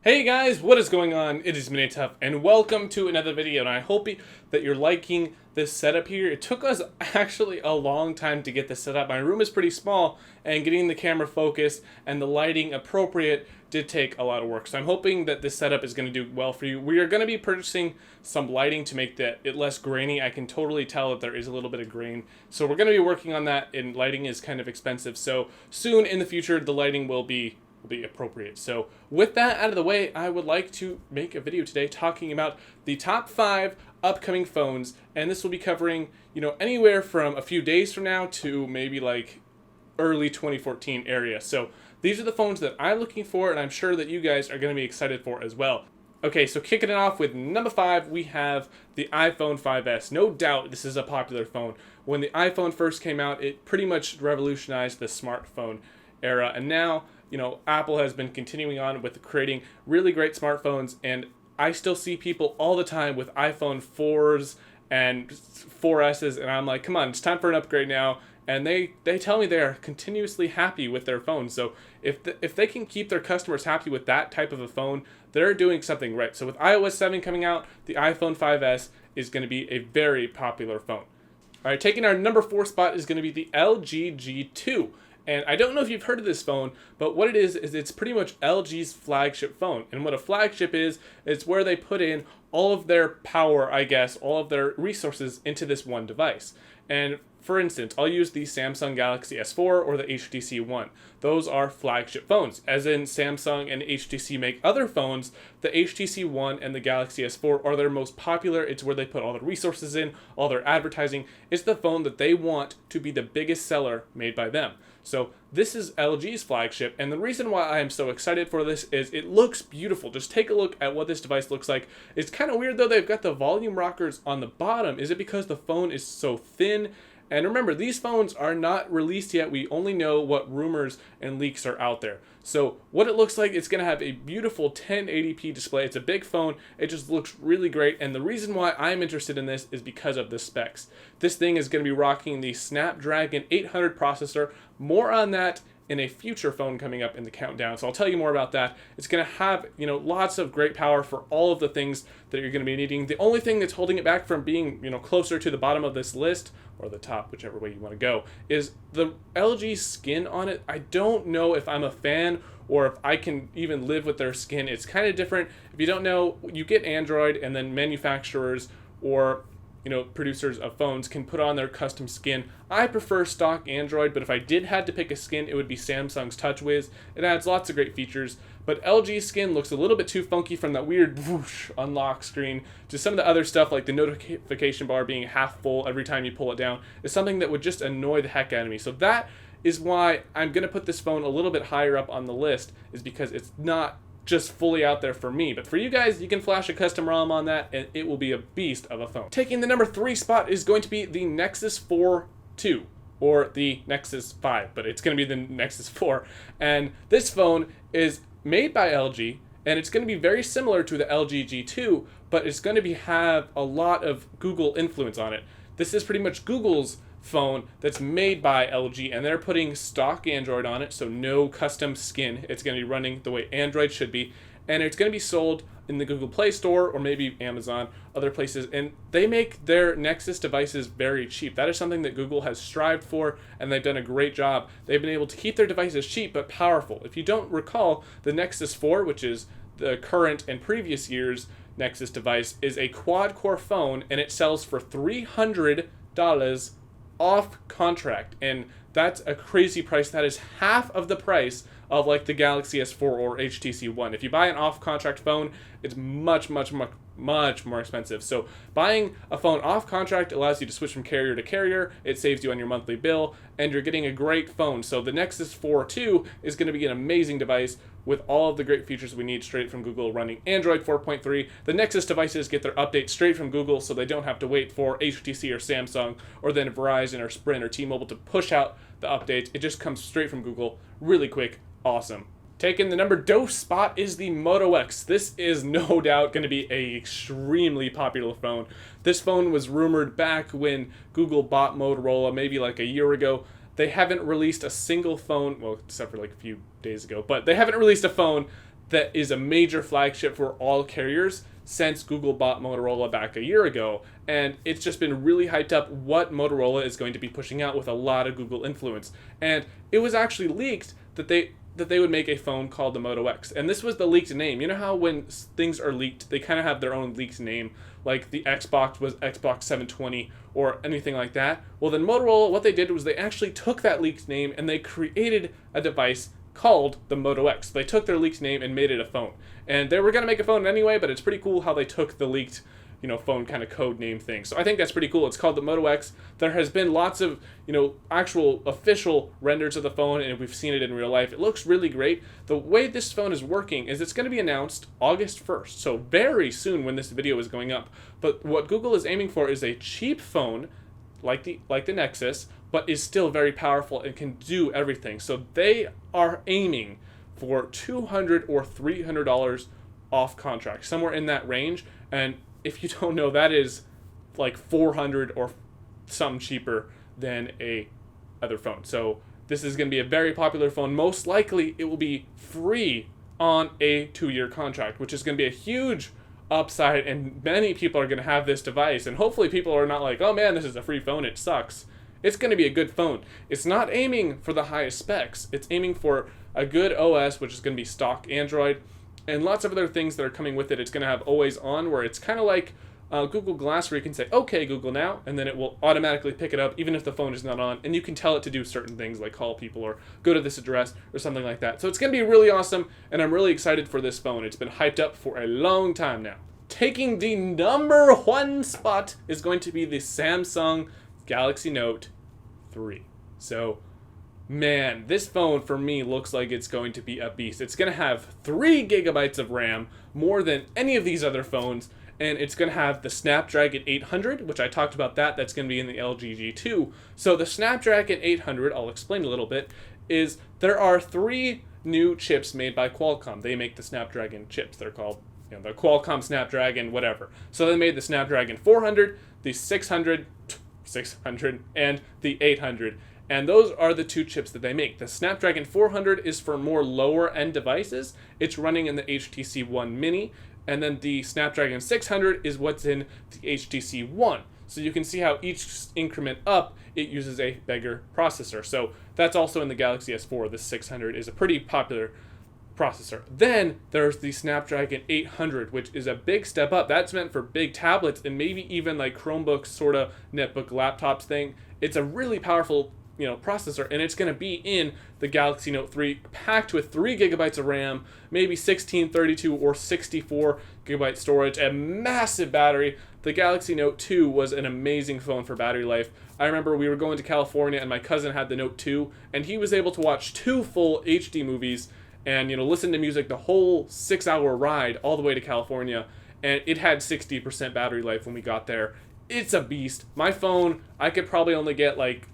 Hey guys, what is going on? It is Minituff, and welcome to another video, and I hope that you're liking this setup here. It took us actually a long time to get this set up. My room is pretty small, and getting the camera focused and the lighting appropriate did take a lot of work. So I'm hoping that this setup is going to do well for you. We are going to be purchasing some lighting to make it less grainy. I can totally tell that there is a little bit of grain. So we're going to be working on that, and lighting is kind of expensive. So soon in the future, the lighting will be appropriate. So with that out of the way, I would like to make a video today talking about the top 5 upcoming phones, and this will be covering, anywhere from a few days from now to maybe like early 2014 area. So these are the phones that I'm looking for, and I'm sure that you guys are going to be excited for as well. Okay, so kicking it off with number 5, we have the iPhone 5S. No doubt this is a popular phone. When the iPhone first came out, it pretty much revolutionized the smartphone era, and now Apple has been continuing on with creating really great smartphones, and I still see people all the time with iPhone 4s and 4Ss, and I'm like, come on, it's time for an upgrade now. And they tell me they are continuously happy with their phones. So if they can keep their customers happy with that type of a phone, they're doing something right. So with iOS 7 coming out, the iPhone 5S is going to be a very popular phone. All right, taking our number 4 spot is going to be the LG G2. And I don't know if you've heard of this phone, but what it is it's pretty much LG's flagship phone. And what a flagship is, it's where they put in all of their power, I guess, all of their resources into this one device. And for instance, I'll use the Samsung Galaxy S4 or the HTC One. Those are flagship phones. As in Samsung and HTC make other phones, the HTC One and the Galaxy S4 are their most popular. It's where they put all the resources in, all their advertising. It's the phone that they want to be the biggest seller made by them. So this is LG's flagship, and the reason why I am so excited for this is it looks beautiful. Just take a look at what this device looks like. It's kind of weird though, they've got the volume rockers on the bottom. Is it because the phone is so thin? And remember, these phones are not released yet. We only know what rumors and leaks are out there. So what it looks like, it's going to have a beautiful 1080p display. It's a big phone. It just looks really great. And the reason why I'm interested in this is because of the specs. This thing is going to be rocking the Snapdragon 800 processor. More on that in a future phone coming up in the countdown. So I'll tell you more about that. It's going to have, lots of great power for all of the things that you're going to be needing. The only thing that's holding it back from being, closer to the bottom of this list, or the top, whichever way you want to go, is the LG skin on it. I don't know if I'm a fan or if I can even live with their skin. It's kind of different. If you don't know, you get Android, and then manufacturers or producers of phones can put on their custom skin. I prefer stock Android, but if I had to pick a skin, it would be Samsung's TouchWiz. It adds lots of great features, but LG's skin looks a little bit too funky, from that weird whoosh unlock screen to some of the other stuff, like the notification bar being half full every time you pull it down, is something that would just annoy the heck out of me. So that is why I'm going to put this phone a little bit higher up on the list, is because it's not just fully out there for me. But for you guys, you can flash a custom ROM on that, and it will be a beast of a phone. Taking the number 3 spot is going to be the Nexus 4 II, or the Nexus 5, but it's going to be the Nexus 4. And this phone is made by LG, and it's going to be very similar to the LG G2, but it's going to have a lot of Google influence on it. This is pretty much Google's phone that's made by LG, and they're putting stock Android on it, so no custom skin. It's going to be running the way Android should be, and it's going to be sold in the Google Play Store or maybe Amazon, other places, and they make their Nexus devices very cheap. That is something that Google has strived for, and they've done a great job. They've been able to keep their devices cheap but powerful. If you don't recall, the Nexus 4, which is the current and previous year's Nexus device, is a quad-core phone, and it sells for $300 off contract, and that's a crazy price. That is half of the price of like the Galaxy S4 or HTC One. If you buy an off contract phone, it's much more expensive. So buying a phone off contract allows you to switch from carrier to carrier. It saves you on your monthly bill, and you're getting a great phone. So the Nexus 4 II is going to be an amazing device with all of the great features we need straight from Google, running Android 4.3. The Nexus devices get their updates straight from Google, so they don't have to wait for HTC or Samsung or then Verizon or Sprint or T-Mobile to push out the updates. It just comes straight from Google, really quick, awesome. Taking the number 2 spot is the Moto X. This is no doubt going to be an extremely popular phone. This phone was rumored back when Google bought Motorola, maybe like a year ago. They haven't released a single phone, well, except for like a few days ago, but they haven't released a phone that is a major flagship for all carriers since Google bought Motorola back a year ago. And it's just been really hyped up what Motorola is going to be pushing out with a lot of Google influence. And it was actually leaked that they would make a phone called the Moto X. And this was the leaked name. You know how when things are leaked, they kind of have their own leaked name, like the Xbox was Xbox 720 or anything like that? Well, then Motorola, what they did was they actually took that leaked name and they created a device called the Moto X. They took their leaked name and made it a phone. And they were going to make a phone anyway, but it's pretty cool how they took the leaked, phone kind of code name thing. So I think that's pretty cool. It's called the Moto X. There has been lots of, actual official renders of the phone, and we've seen it in real life. It looks really great. The way this phone is working is it's going to be announced August 1st, so very soon when this video is going up. But what Google is aiming for is a cheap phone, like the Nexus, but is still very powerful and can do everything. So they are aiming for $200 or $300 off contract, somewhere in that range. And if you don't know, that is like $400 or something cheaper than a other phone. So this is going to be a very popular phone. Most likely it will be free on a 2-year contract, which is going to be a huge upside, and many people are going to have this device, and hopefully people are not like, oh man, this is a free phone, it sucks. It's going to be a good phone. It's not aiming for the highest specs. It's aiming for a good OS, which is going to be stock Android, and lots of other things that are coming with it. It's going to have always on, where it's kind of like Google Glass, where you can say, okay, Google now, and then it will automatically pick it up even if the phone is not on, and you can tell it to do certain things like call people or go to this address or something like that. So it's going to be really awesome, and I'm really excited for this phone. It's been hyped up for a long time now. Taking the number 1 spot is going to be the Samsung Galaxy Note 3. So, man, this phone for me looks like it's going to be a beast. It's going to have 3 gigabytes of RAM, more than any of these other phones, and it's going to have the Snapdragon 800, which I talked about that's going to be in the LG G2. So the Snapdragon 800, I'll explain a little bit, is there are 3 new chips made by Qualcomm. They make the Snapdragon chips. They're called the Qualcomm Snapdragon whatever. So they made the Snapdragon 400, the 600, and the 800. And those are the 2 chips that they make. The Snapdragon 400 is for more lower end devices. It's running in the HTC One Mini. And then the Snapdragon 600 is what's in the HTC One. So you can see how each increment up, it uses a bigger processor. So that's also in the Galaxy S4. The 600 is a pretty popular processor. Then there's the Snapdragon 800, which is a big step up. That's meant for big tablets and maybe even like Chromebooks, sort of netbook laptops thing. It's a really powerful processor, and it's going to be in the Galaxy Note 3, packed with 3 gigabytes of RAM, maybe 16, 32, or 64 gigabyte storage, a massive battery. The Galaxy Note 2 was an amazing phone for battery life. I remember we were going to California, and my cousin had the Note 2, and he was able to watch 2 full HD movies and listen to music the whole 6-hour ride all the way to California, and it had 60% battery life when we got there. It's a beast. My phone, I could probably only get like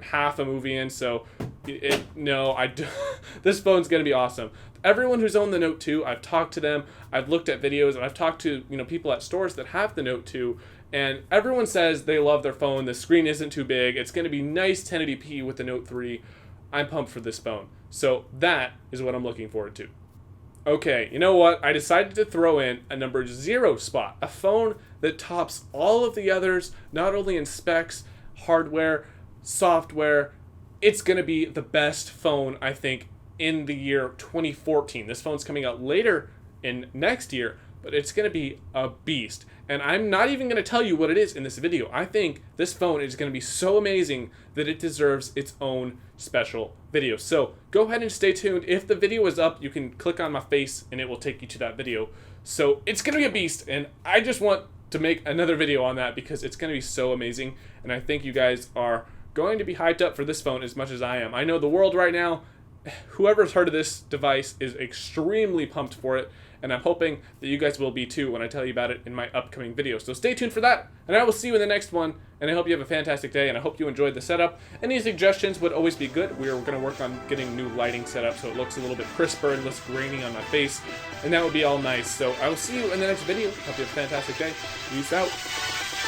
half a movie in, so this phone's gonna be awesome. Everyone who's owned the Note 2, I've talked to them, I've looked at videos, and I've talked to people at stores that have the Note 2, and everyone says they love their phone. The screen isn't too big. It's gonna be nice 1080p with the Note 3. I'm pumped for this phone. So that is what I'm looking forward to. Okay, you know what? I decided to throw in a number 0 spot, a phone that tops all of the others, not only in specs, hardware, software. It's going to be the best phone, I think, in the year 2014. This phone's coming out later in next year, but it's going to be a beast. And I'm not even going to tell you what it is in this video. I think this phone is going to be so amazing that it deserves its own special video. So go ahead and stay tuned. If the video is up, you can click on my face and it will take you to that video. So it's going to be a beast, and I just want to make another video on that because it's going to be so amazing. And I think you guys are going to be hyped up for this phone as much as I am. I know the world right now, whoever's heard of this device is extremely pumped for it, and I'm hoping that you guys will be too when I tell you about it in my upcoming video. So stay tuned for that, and I will see you in the next one, and I hope you have a fantastic day, and I hope you enjoyed the setup. Any suggestions would always be good. We are going to work on getting new lighting set up so it looks a little bit crisper and less grainy on my face, and that would be all nice. So I will see you in the next video. Hope you have a fantastic day. Peace out.